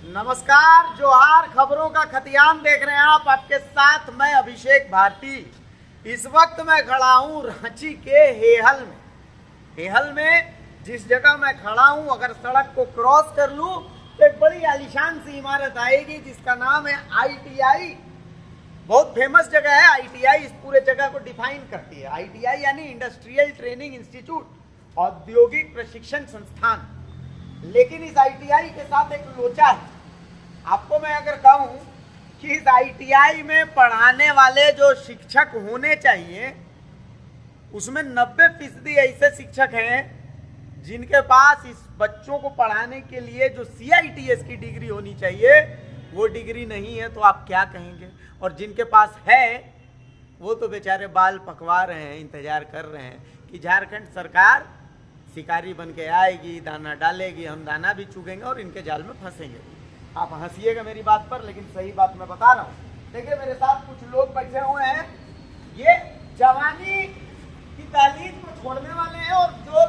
नमस्कार, जोहार। खबरों का खतियान देख रहे हैं आप। आपके साथ मैं अभिषेक भारती। इस वक्त मैं खड़ा हूँ रांची के हेहल में जिस जगह मैं खड़ा हूँ, अगर सड़क को क्रॉस कर लूँ तो एक बड़ी आलीशान सी इमारत आएगी जिसका नाम है ITI। बहुत फेमस जगह है ITI, इस पूरे जगह को डिफाइन करती है। ITI यानी इंडस्ट्रियल ट्रेनिंग इंस्टीट्यूट, औद्योगिक प्रशिक्षण संस्थान। लेकिन इस ITI के साथ एक लोचा है। आपको मैं अगर कहूं कि इस ITI में पढ़ाने वाले जो शिक्षक होने चाहिए उसमें 90% ऐसे शिक्षक हैं जिनके पास इस बच्चों को पढ़ाने के लिए जो CITS की डिग्री होनी चाहिए वो डिग्री नहीं है। तो आप क्या कहेंगे? और जिनके पास है वो तो बेचारे बाल पकवा रहे हैं, इंतजार कर रहे हैं कि झारखंड सरकार शिकारी बन के आएगी, दाना डालेगी, हम दाना भी चुगेंगे और इनके जाल में फंसेंगे। आप हंसिएगा मेरी बात पर, लेकिन सही बात मैं बता रहा हूँ। देखिए, मेरे साथ कुछ लोग बैठे हुए हैं, ये जवानी की दहलीज को छोड़ने वाले हैं और जो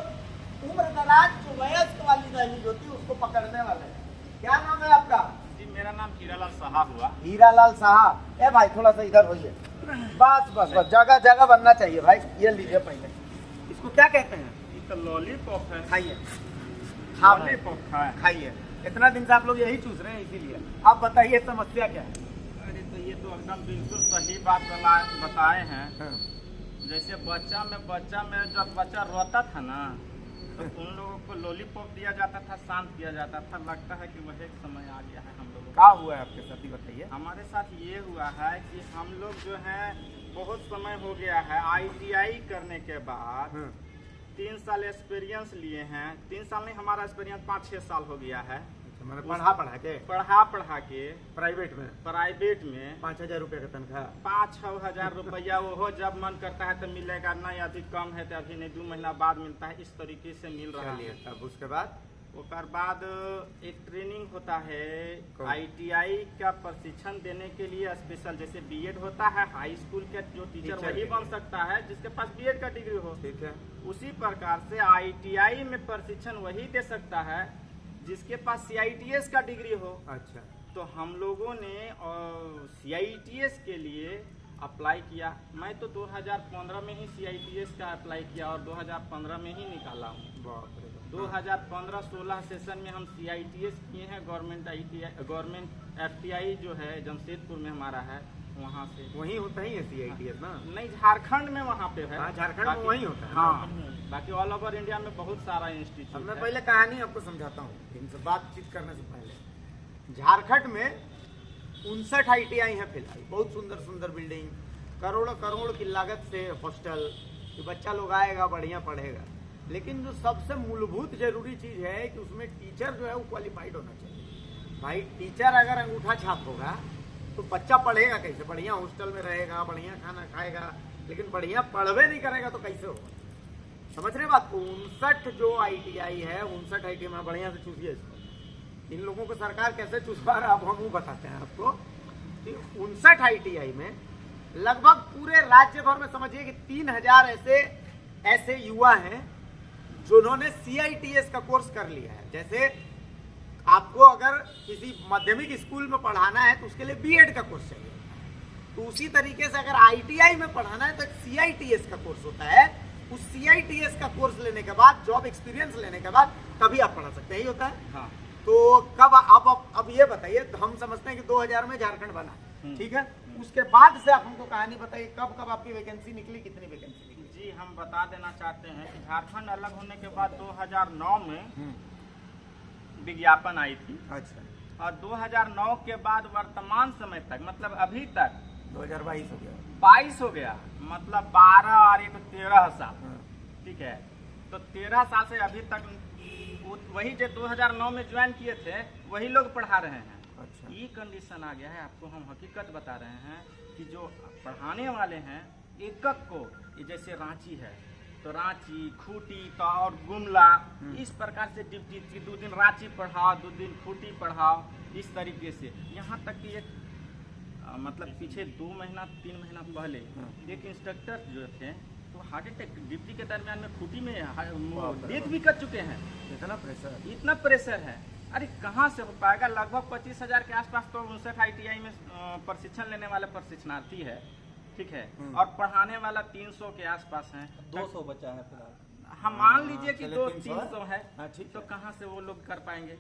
उम्र दराज जो वयस्क वाली दहलीज होती है उसको पकड़ने वाले हैं। क्या नाम है आपका? जी, मेरा नाम हीरालाल साहा हुआ। हीरालाल साहा। ए भाई, थोड़ा सा इधर होइए। बस जगह जगह बनना चाहिए भाई। ये लीजिए पहले, इसको क्या कहते हैं? तो लॉलीपॉप है। खाइए, हाँ लॉलीपॉप खाइए। इतना दिन से आप लोग यही चूस रहे हैं, इसीलिए। आप बताइए समस्या क्या है? अरे तो ये तो एकदम बिल्कुल सही बात बताए हैं। जैसे बच्चा में जब बच्चा रोता था ना तो उन लोगों को लॉलीपॉप दिया जाता था, शांत किया जाता था। लगता है कि वह एक समय आ गया है हम लोगों क्या हुआ है आपके साथ, बताइए। हमारे साथ ये हुआ है कि हम लोग जो है बहुत समय हो गया है ITI करने के बाद 3 साल एक्सपीरियंस लिए हैं। 3 साल नहीं, हमारा एक्सपीरियंस 5-6 साल हो गया है। मैंने पढ़ा के प्राइवेट में 5,000 रुपये का तनख्वाह, 5-6 हजार रुपया। वो जब मन करता है तो मिलेगा, नहीं अभी कम है तो अभी नहीं, 2 महीना बाद मिलता है। इस तरीके से मिल रहा है। तब उसके बाद एक ट्रेनिंग होता है ITI का प्रशिक्षण देने के लिए स्पेशल। जैसे BEd होता है, हाई स्कूल के जो टीचर वही बन सकता है जिसके पास BEd का डिग्री हो। ठीक है। उसी प्रकार से ITI में प्रशिक्षण वही दे सकता है जिसके पास CITS का डिग्री हो। अच्छा, तो हम लोगों ने CITS के लिए अप्लाई किया। मैं तो 2015 में ही CITS का अप्लाई किया और 2015 में ही निकाला हूँ। 2015-16 सेशन में हम CITS किए हैं। गवर्नमेंट FTI जो है जमशेदपुर में हमारा है, वहाँ से। वही होता ही है CITS ना? नहीं, झारखंड में वहाँ पे है। झारखंड में वही होता है। हाँ, बाकी ऑल ओवर इंडिया में बहुत सारा इंस्टीट्यूट। मैं पहले कहानी आपको समझाता हूँ इनसे बातचीत करने से पहले। झारखंड में 59 ITI है फिलहाल। बहुत सुंदर सुंदर बिल्डिंग, करोड़ की लागत से हॉस्टल, कि बच्चा लोग आएगा, बढ़िया पढ़ेगा। लेकिन जो सबसे मूलभूत जरूरी चीज है कि उसमें टीचर जो है वो क्वालिफाइड होना चाहिए। भाई, टीचर अगर अंगूठा छाप होगा तो बच्चा पढ़ेगा कैसे? बढ़िया हॉस्टल में रहेगा, बढ़िया खाना खाएगा, लेकिन बढ़िया पढ़वे नहीं करेगा तो कैसे होगा? समझ रहे बात को? 59 जो ITI है, 59 ITI में बढ़िया से चूसिए इसको। इन लोगों को सरकार कैसे चूसवा रहा है हम बताते हैं आपको। 59 ITI में लगभग पूरे राज्य भर में समझिए कि 3000 ऐसे युवा हैं जिन्होंने CITS का कोर्स कर लिया है। जैसे आपको अगर किसी माध्यमिक स्कूल में पढ़ाना है तो उसके लिए BEd का कोर्स चाहिए, तो उसी तरीके से अगर ITI में पढ़ाना है तो एक CITS का कोर्स होता है। उस CITS का कोर्स लेने के बाद, जॉब एक्सपीरियंस लेने के बाद तभी आप पढ़ा सकते हैं। यही होता है। हाँ। तो कब अब ये बताइए, तो हम समझते हैं कि 2000 में झारखंड बना, ठीक है। उसके बाद से आप हमको कहानी बताइए, कब आपकी वैकेंसी निकली, कितनी वैकेंसी निकली? जी, हम बता देना चाहते हैं कि झारखंड अलग होने के बाद 2009 में विज्ञापन आई थी। अच्छा। और 2009 के बाद वर्तमान समय तक, मतलब अभी तक 2022 हो गया। 22 हो गया, मतलब 12 और ये तो 13 साल। ठीक है, तो 13 साल से अभी तक वही जो 2009 में ज्वाइन किए थे वही लोग पढ़ा रहे हैं। अच्छा। ये कंडीशन आ गया है। आपको हम हकीकत बता रहे हैं कि जो पढ़ाने वाले हैं एक को, ये जैसे रांची है तो रांची, खूंटी तो और गुमला, इस प्रकार से डिप्टी 2 दिन रांची पढ़ाओ, 2 दिन खूंटी पढ़ाओ, इस तरीके से। यहाँ तक कि एक मतलब पीछे 2 महीना 3 महीना पहले एक इंस्ट्रक्टर जो थे तो हार्ट अटैक ड्यूटी के दरमियान में खूंटी में डेथ भी कर चुके हैं। इतना प्रेशर है। अरे कहाँ से हो पाएगा, लगभग 25,000 के आसपास तो 59 ITI में प्रशिक्षण लेने वाले प्रशिक्षणार्थी है, ठीक है, और पढ़ाने वाला 300 के आसपास है। 200 बचा है फिलहाल। हम मान लीजिए कि चले 200-300 है, ठीक तो कहाँ से वो लोग कर पाएंगे।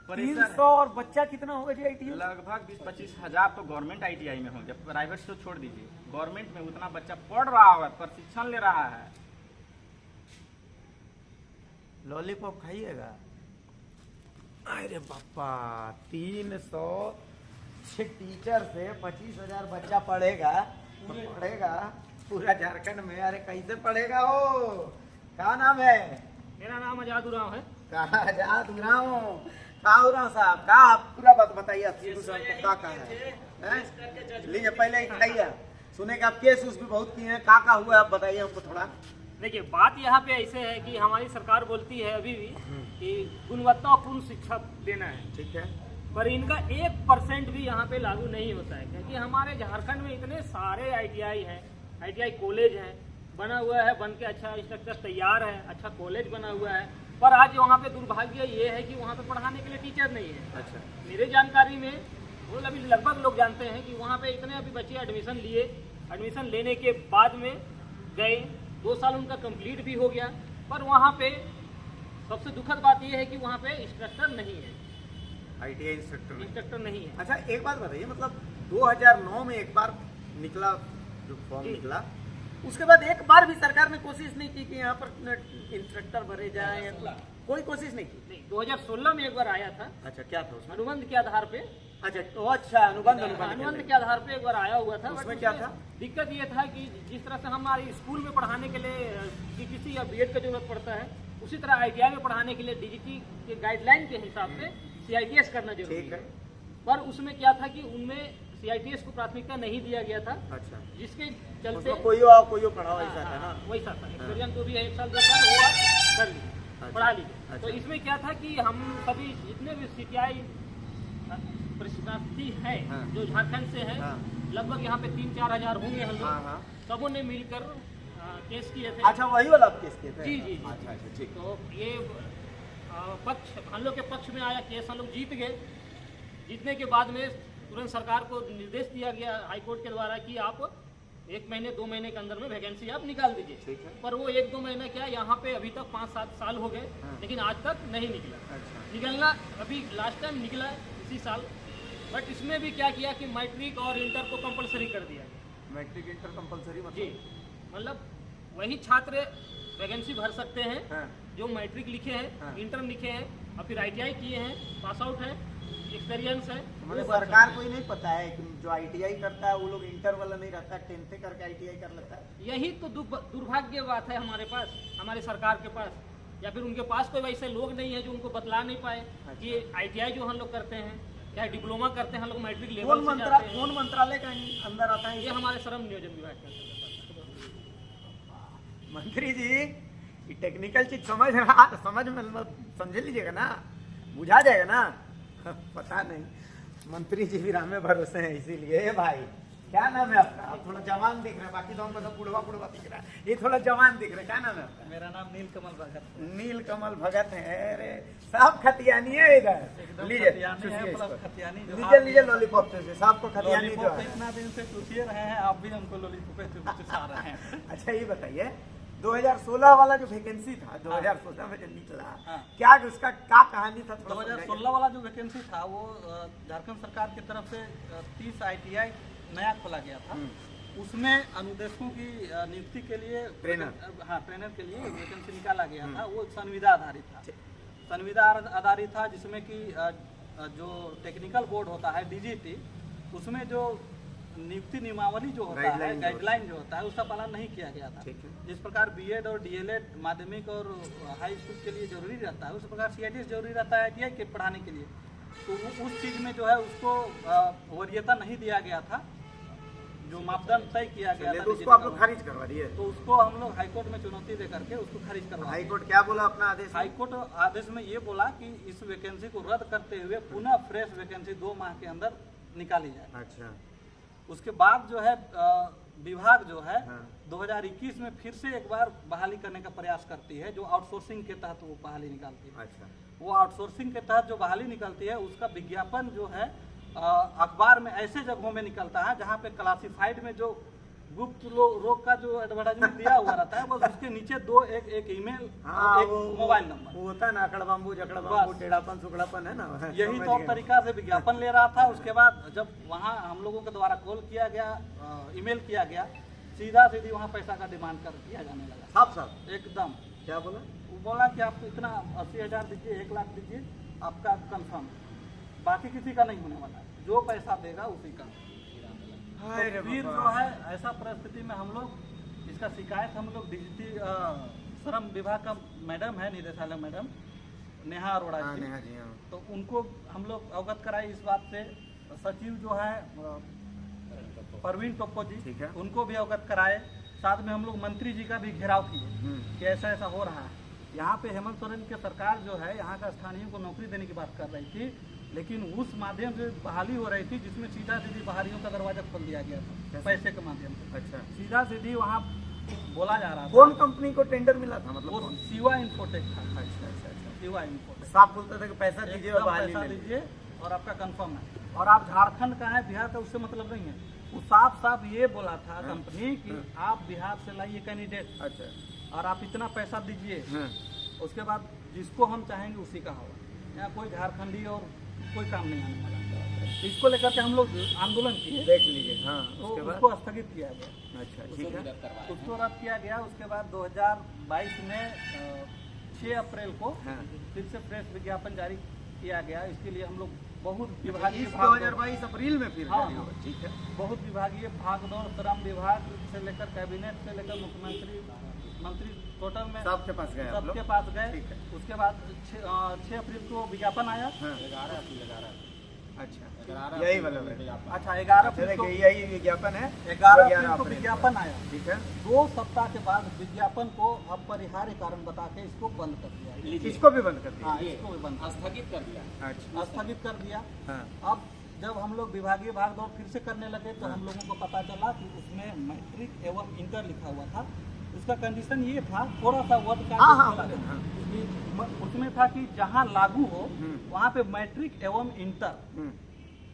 300 और बच्चा कितना होगा जी ITI? लगभग 20-25 हजार तो गवर्नमेंट ITI में होंगे, प्राइवेट तो छोड़ दीजिए, गवर्नमेंट में उतना बच्चा पढ़ रहा है, प्रशिक्षण ले रहा है। लॉलीपॉप खाइएगा? अरे बापा, 300 टीचर से 25,000 बच्चा पढ़ेगा, पूरा झारखंड में। अरे कैसे पढ़ेगा वो? क्या नाम है? मेरा नाम आजाद उरांव है। कहा आजाद उरांव? कहा उरांव साहब, का आप पूरा बात बताइए, क्या है? लीजिए पहले ही खाइए, सुने कि आप केस उस भी बहुत किए हैं, का हुआ आप बताइए हमको थोड़ा। देखिए, बात यहाँ पे ऐसे है कि हमारी सरकार बोलती है अभी भी कि गुणवत्तापूर्ण शिक्षा देना है, ठीक है, पर इनका 1% भी यहाँ पे लागू नहीं होता है, क्योंकि हमारे झारखंड में इतने सारे ITI हैं, ITI कॉलेज हैं, बना हुआ है, बन के अच्छा स्ट्रक्चर तैयार है, अच्छा कॉलेज बना हुआ है, पर आज वहाँ पे दुर्भाग्य ये है कि वहाँ पे पढ़ाने के लिए टीचर नहीं है। अच्छा, मेरे जानकारी में वो अभी लगभग लोग जानते हैं कि वहाँ पे इतने अभी बच्चे एडमिशन लिए, एडमिशन लेने के बाद में गए, 2 साल उनका कंप्लीट भी हो गया, पर वहाँ पे सबसे दुखद बात यह है कि वहाँ पे इंस्ट्रक्टर नहीं है, ITI इंस्ट्रक्टर नहीं है। अच्छा एक बात बताइए, मतलब 2009 में एक बार निकला जो फॉर्म निकला, उसके बाद एक बार भी सरकार ने कोशिश नहीं की कि यहाँ पर इंस्ट्रक्टर भरे जाए, कोई कोशिश नहीं की? नहीं, 2016 में एक बार आया था। अच्छा, क्या था उसमें? अनुबंध के आधार पे। अच्छा, तो अच्छा, अनुबंध के आधार पे एक बार आया हुआ था। उसमें क्या था? दिक्कत ये था कि जिस तरह से हमारे स्कूल में पढ़ाने के लिए DTC या BEd का जरूरत पड़ता है, उसी तरह ITI में पढ़ाने के लिए DGT के गाइडलाइन के हिसाब से CITS करना जरूरी है। पर उसमें क्या था कि उनमें CITS को प्राथमिकता नहीं दिया गया था। अच्छा, जिसके चलते कोई पढ़ा वैसा था ना, वैसा था, एक्सपीरियंस जो भी है 1 साल 2 साल वो आप कर लीजिए, पढ़ा लीजिए। तो इसमें क्या था कि हम सभी जितने भी CTI प्रशिक्षणार्थी हैं जो झारखंड से हैं, लगभग यहाँ पे 3-4 हजार होंगे हम लोग, सबों ने मिलकर केस किए थे। अच्छा, वही वाला केस किए थे? जी। अच्छा, ठीक। तो ये पक्ष हम लोग के पक्ष में आया केस, हम लोग जीत गए। जीतने के बाद में तुरंत सरकार को निर्देश दिया गया हाईकोर्ट के द्वारा कि आप 1 महीने 2 महीने के अंदर में वैकेंसी आप निकाल दीजिए। पर वो 1-2 महीना क्या, यहाँ पे अभी तक 5-7 साल हो गए, लेकिन आज तक नहीं निकला। निकलना अभी लास्ट टाइम निकला इसी साल, बट इसमें भी क्या किया कि मैट्रिक और इंटर को कंपलसरी कर दिया। मैट्रिक इंटर कंपलसरी जी, मतलब वही छात्र वैकेंसी भर सकते हैं जो मैट्रिक लिखे हैं, इंटर लिखे हैं और फिर ITI किए हैं, पास आउट है, एक्सपीरियंस है। मतलब सरकार को ही नहीं पता है कि जो ITI करता है वो लोग इंटर वाला नहीं रहता, 10th करके ITI कर लेता है। यही तो दुर्भाग्य बात है हमारे पास, हमारी सरकार के पास, या फिर उनके पास कोई वैसे लोग नहीं है जो उनको बतला नहीं पाए कि ITI जो हम लोग करते हैं, क्या डिप्लोमा करते हैं हम लोग, मैट्रिक लेवल से जाते हैं। कौन मंत्रालय का अंदर आता है? ये हमारे श्रम नियोजन विभाग का अंतर्गत। मंत्री जी, ये टेक्निकल चीज समझ में समझ लीजिएगा ना, बुझा जाएगा ना। पता नहीं, मंत्री जी भी राम में भरोसे हैं, इसीलिए भाई क्या नाम है आपका? आप थोड़ा जवान दिख रहे हैं, बाकी तो हमको सब बुढ़वा दिख रहा है, ये थोड़ा जवान दिख रहा है। क्या नाम है आपका? मेरा नाम नीलकमल भगत। नीलकमल भगत है? अरे सब खतियानी है इधर। लीजिए लीजिए लॉलीपॉप से साहब को खतियानी जो है। इतना दिन से चूसिए रहे हैं, आप भी हमको लॉलीपॉप चुसा रहे हैं। अच्छा ये बताइए, 2016 वाला जो वैकेंसी था, 2016 में जो निकला, क्या उसका क्या कहानी था? 2016 वाला जो वैकेंसी था वो झारखंड सरकार की तरफ से 30 ITI नया खोला गया था। उसमें अनुदेशकों की नियुक्ति के लिए ट्रेनर के लिए एक वैकेंसी निकाला गया था। वो संविदा आधारित था, जिसमें कि जो टेक्निकल बोर्ड होता है DGT, उसमें जो नियुक्ति नियमावली जो होता है, गाइडलाइन जो होता है, उसका पालन नहीं किया गया था। जिस प्रकार BEd और DLED माध्यमिक और हाई स्कूल के लिए जरूरी रहता है, उस प्रकार CITS जरूरी रहता है ITI के पढ़ाने के लिए। तो उस चीज़ में जो है उसको वरीयता नहीं दिया गया था, जो मापदंड तय किया गया था। तो उसको आप लोग खारिज करवा दिए? तो उसको हम लोग हाईकोर्ट में चुनौती दे करके उसको खारिज करवा। हाईकोर्ट क्या बोला अपना आदेश? हाईकोर्ट आदेश में ये बोला कि इस वैकेंसी को रद्द करते हुए पुनः फ्रेश वैकेंसी 2 माह के अंदर निकाली जाए। अच्छा, उसके बाद जो है विभाग जो है हाँ। 2021 में फिर से एक बार बहाली करने का प्रयास करती है, जो आउटसोर्सिंग के तहत वो बहाली निकालती है। अच्छा, वो आउटसोर्सिंग के तहत जो बहाली निकलती है उसका विज्ञापन जो है अखबार में ऐसे जगहों में निकलता है जहाँ पे क्लासिफाइड में जो गुप्त रोग का जो एडवर्टाइजमेंट दिया हुआ रहता है, बस उसके नीचे एक ईमेल हाँ, एक मोबाइल नंबर, वो होता है ना, अकड़ बाम्बू जकड़ बाम्बू, बस। टेढ़ापन सुखड़ापन, है ना, यही समझ तौर गए। तरीका से विज्ञापन ले रहा था। उसके बाद जब वहाँ हम लोगों के द्वारा कॉल किया गया, ईमेल किया गया, सीधा सीधी वहाँ पैसा का डिमांड कर दिया जाने लगा। साफ साफ एकदम क्या बोला? वो बोला कि आप इतना 80,000 दीजिए, 1 लाख दीजिए, आपका कंफर्म, बाकी किसी का नहीं होने वाला है, जो पैसा देगा उसी का। तो हाय रे फिर बाबा। जो है ऐसा परिस्थिति में हम लोग इसका शिकायत हम लोग श्रम विभाग का मैडम है, निदेशालय मैडम नेहा अरोड़ा हाँ, जी, नेहा जी, हाँ। तो उनको हम लोग अवगत कराए इस बात से। सचिव जो है परवीन टोप्पो जी, ठीक है। उनको भी अवगत कराए। साथ में हम लोग मंत्री जी का भी घेराव किए कि ऐसा ऐसा हो रहा है। यहाँ पे हेमंत सोरेन की सरकार जो है यहाँ का स्थानीयों को नौकरी देने की बात कर रही थी, लेकिन उस माध्यम से बहाली हो रही थी जिसमें सीधा सीधी बहालियों का दरवाजा खोल दिया गया था पैसे के माध्यम से। अच्छा, सीधा सीधी वहाँ बोला जा रहा था। कौन कंपनी को टेंडर मिला था, मतलब वो कौन? शिवा इन्फोटेक था। अच्छा अच्छा अच्छा, शिवा इन्फोटेक साफ बोलता था कि पैसा दीजिए और एकदम बहाली पैसा ले लीजिए। दीजिए और आपका कंफर्म है। और आप झारखंड का है, बिहार का, उससे मतलब नहीं है। वो साफ साफ ये बोला था कंपनी कि आप बिहार से लाइए कैंडिडेट अच्छा, और आप इतना पैसा दीजिए, हाँ, उसके बाद जिसको हम चाहेंगे उसी का होगा। यहाँ कोई झारखंडी और कोई काम नहीं आने वाला। तो इसको लेकर के हम लोग आंदोलन किए, देख लीजिए। हाँ, तो उसके बाद उसको स्थगित किया गया। अच्छा, ठीक है। उसको रद्द किया गया। उसके बाद 2022 में 6 अप्रैल को हाँ, फिर से प्रेस विज्ञापन जारी किया गया। इसके लिए हम लोग बहुत विभागीय 2022 अप्रैल में फिर हाँ, जारी हुआ, ठीक है। बहुत विभागीय भागदौड़, श्रम विभाग से लेकर कैबिनेट से लेकर मुख्यमंत्री मंत्री टोटल में सबके पास गए आप लोग? सबके पास गए। ठीक है। उसके बाद 6 अप्रैल को विज्ञापन आया। हाँ, अच्छा, यही वाला है। अच्छा, 11 अप्रैल को यही विज्ञापन है। 11 अप्रैल को विज्ञापन आया। ठीक है। 2 सप्ताह के बाद विज्ञापन को अपरिहार्य कारण बता के इसको बंद कर दिया। इसको भी बंद कर दिया। हाँ, इसको भी बंद स्थगित कर दिया। अच्छा, स्थगित कर दिया। हाँ, अब जब हम लोग विभागीय भागदौड़ फिर से करने लगे तो हम लोगों को पता चला कि उसमें मैट्रिक एवं इंटर लिखा हुआ था। उसका कंडीशन ये था, थोड़ा सा वर्ड का हाँ, हाँ, लगा हाँ। कि उसमें था कि जहाँ लागू हो वहाँ पे मैट्रिक एवं इंटर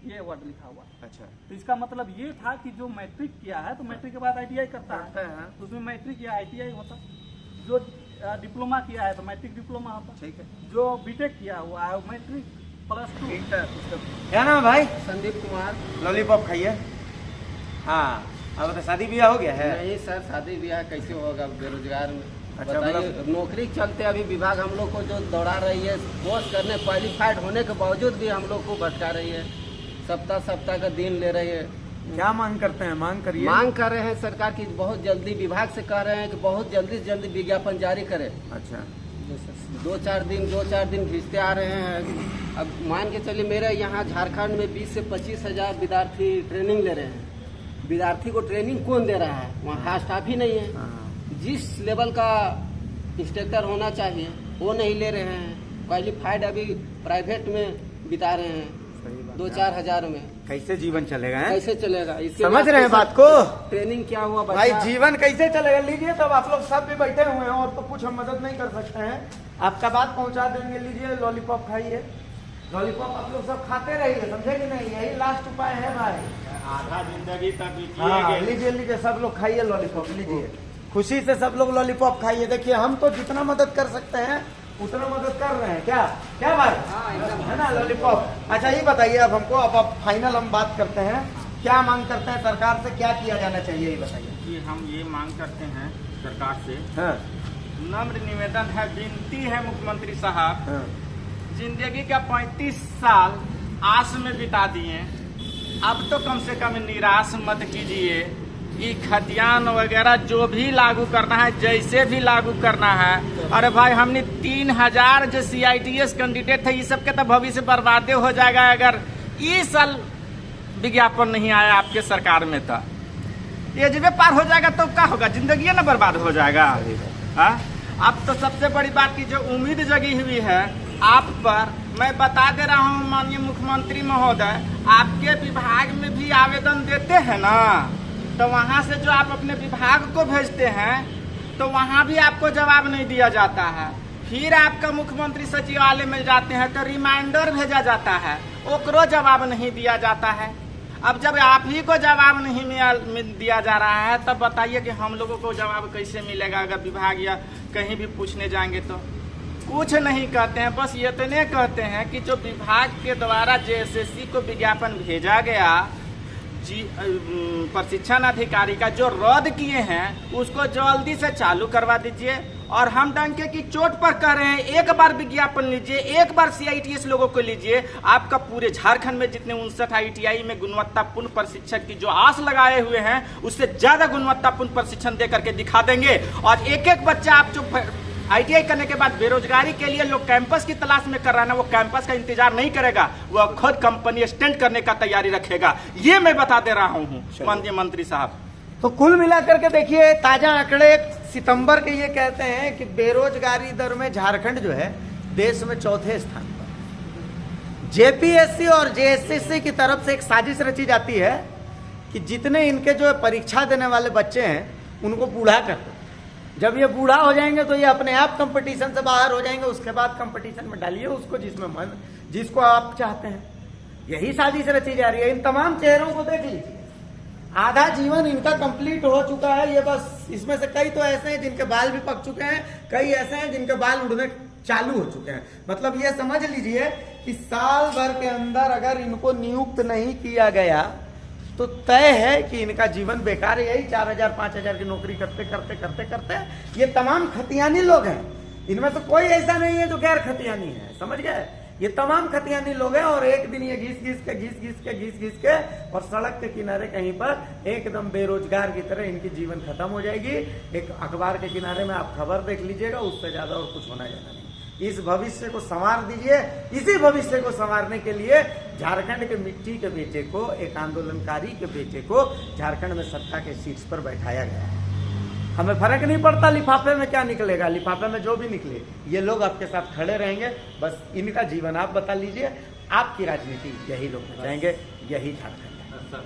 ये वर्ड लिखा हुआ। अच्छा, तो इसका मतलब ये था कि जो मैट्रिक किया है तो मैट्रिक के बाद ITI करता करता है, है, हाँ। तो उसमें मैट्रिक या ITI होता। जो डिप्लोमा किया है तो मैट्रिक डिप्लोमा होता। ठीक है। जो बीटेक किया हुआ है वो मैट्रिक +2 इंटर। क्या नाम है भाई? संदीप कुमार। लॉलीपॉप खाइए। हाँ, अब तो शादी ब्याह हो गया है? नहीं सर, शादी ब्याह कैसे होगा बेरोजगार में? अच्छा, बताइए, मतलब- नौकरी के चलते अभी विभाग हम लोग को जो दौड़ा रही है, पोस्ट करने क्वालिफाइड होने के बावजूद भी हम लोग को भटका रही है। सप्ताह का दिन ले रही है। क्या मांग करते हैं? मांग करिए। मांग कर रहे हैं सरकार की बहुत जल्दी, विभाग से कह रहे हैं कि बहुत जल्दी से जल्दी विज्ञापन जारी करे। अच्छा, 2-4 दिन खींचते आ रहे हैं। अब मान के चलिए, मेरे यहाँ झारखंड में 20 से 25 हजार विद्यार्थी ट्रेनिंग ले रहे हैं। विद्यार्थी को ट्रेनिंग कौन दे रहा है? वहाँ स्टाफ ही नहीं है। हाँ, जिस लेवल का इंस्ट्रक्टर होना चाहिए वो नहीं ले रहे हैं। क्वालिफाइड अभी प्राइवेट में बिता रहे हैं सही बात। 2-4 हजार में। कैसे जीवन चलेगा है? कैसे चलेगा? इसके समझ बाद रहे हैं तो बात को? ट्रेनिंग क्या हुआ भाई, बच्चा? जीवन कैसे चलेगा? लीजिए, तब आप लोग सब भी बैठे हुए हैं और तो कुछ हम मदद नहीं कर सकते हैं। आपका बात पहुंचा देंगे। लीजिए, लॉलीपॉप खाइए। लॉलीपॉप आप लोग सब खाते रहिए, समझे कि नहीं? यही लास्ट उपाय है भाई। आधा जिंदगी तक हाँ, लीजिए लीजिए, सब लोग खाइए लॉलीपॉप। लीजिए, खुशी से सब लोग लॉलीपॉप खाइए। देखिए, हम तो जितना मदद कर सकते हैं उतना मदद कर रहे हैं। क्या क्या भाई? है ना, लॉलीपॉप। अच्छा, ये बताइए अब हमको, अब फाइनल हम बात करते हैं। क्या मांग करते हैं सरकार से? क्या किया जाना चाहिए, ये बताइए। कि हम ये मांग करते हैं सरकार से, हाँ, नम्र निवेदन है, विनती है मुख्यमंत्री साहब, हाँ, जिंदगी का 35 साल आस में बिता दिए, अब तो कम से कम निराश मत कीजिए। ये खतियान वगैरह जो भी लागू करना है, जैसे भी लागू करना है। अरे भाई, हमने 3000 जो CITS कैंडिडेट थे, ये सब के तो भविष्य बर्बादे हो जाएगा अगर इस साल विज्ञापन नहीं आया आपके सरकार में। तो ये जब पार हो जाएगा तो क्या होगा? जिंदगी ना बर्बाद हो जाएगा। हाँ, अब तो सबसे बड़ी बात की जो उम्मीद जगी हुई है आप पर, मैं बता दे रहा हूँ माननीय मुख्यमंत्री महोदय, आपके विभाग में भी आवेदन देते हैं ना, तो वहाँ से जो आप अपने विभाग को भेजते हैं तो वहाँ भी आपको जवाब नहीं दिया जाता है। फिर आपका मुख्यमंत्री सचिवालय में जाते हैं तो रिमाइंडर भेजा जाता है, ओकरो जवाब नहीं दिया जाता है। अब जब आप ही को जवाब नहीं दिया जा रहा है तब बताइए कि हम लोगों को जवाब कैसे मिलेगा। अगर विभाग या कहीं भी पूछने जाएंगे तो कुछ नहीं कहते हैं, बस ये इतने कहते हैं कि जो विभाग के द्वारा जेएसएससी को विज्ञापन भेजा गया प्रशिक्षण अधिकारी का जो रद्द किए हैं उसको जल्दी से चालू करवा दीजिए। और हम डंके की चोट पर कह रहे हैं, एक बार विज्ञापन लीजिए, एक बार CITS लोगों को लीजिए, आपका पूरे झारखंड में जितने 59 ITI में गुणवत्तापूर्ण प्रशिक्षण की जो आस लगाए हुए हैं उससे ज्यादा गुणवत्तापूर्ण प्रशिक्षण दे करके दिखा देंगे। और एक एक बच्चा आप जो ITI करने के बाद बेरोजगारी के लिए लोग कैंपस की तलाश में कर रहा है ना, वो कैंपस का इंतजार नहीं करेगा, वो खुद कंपनी स्टैंड करने का तैयारी रखेगा। ये मैं बता दे रहा हूँ माननीय मंत्री साहब। तो कुल मिलाकर के देखिए ताजा आंकड़े सितंबर के ये कहते हैं कि बेरोजगारी दर में झारखंड जो है देश में चौथे स्थान पर। JPSC और JSSC की तरफ से एक साजिश रची जाती है कि जितने इनके जो परीक्षा देने वाले बच्चे हैं उनको बूढ़ा कर दो। जब ये बूढ़ा हो जाएंगे तो ये अपने आप कंपटीशन से बाहर हो जाएंगे, उसके बाद कंपटीशन में डालिए उसको जिसको आप चाहते हैं। यही साजिश रची जा रही है। इन तमाम चेहरों को देख लीजिए, आधा जीवन इनका कंप्लीट हो चुका है। ये बस इसमें से कई तो ऐसे हैं जिनके बाल भी पक चुके हैं, कई ऐसे हैं जिनके बाल उड़ने चालू हो चुके हैं। मतलब ये समझ लीजिए कि साल भर के अंदर अगर इनको नियुक्त नहीं किया गया तो तय है कि इनका जीवन बेकार है। यही 4000 5000 की नौकरी करते करते करते करते ये तमाम खतियानी लोग हैं। इनमें तो कोई ऐसा नहीं है जो गैर खतियानी है, समझ गए। ये तमाम खतियानी लोग हैं और एक दिन ये घिस घिस के और सड़क के किनारे कहीं पर एकदम बेरोजगार की तरह इनकी जीवन खत्म हो जाएगी। एक अखबार के किनारे में आप खबर देख लीजिएगा, उससे ज्यादा और कुछ होना जाना नहीं। इस भविष्य को संवार दीजिए। इसी भविष्य को संवारने के लिए झारखंड के मिट्टी के बेटे को, एक आंदोलनकारी के बेटे को झारखंड में सत्ता के सीट्स पर बैठाया गया है। हमें फर्क नहीं पड़ता लिफाफे में क्या निकलेगा, लिफाफे में जो भी निकले ये लोग आपके साथ खड़े रहेंगे। बस इनका जीवन आप बता लीजिए, आपकी राजनीति यही लोग बचाएंगे, यही झारखंड है।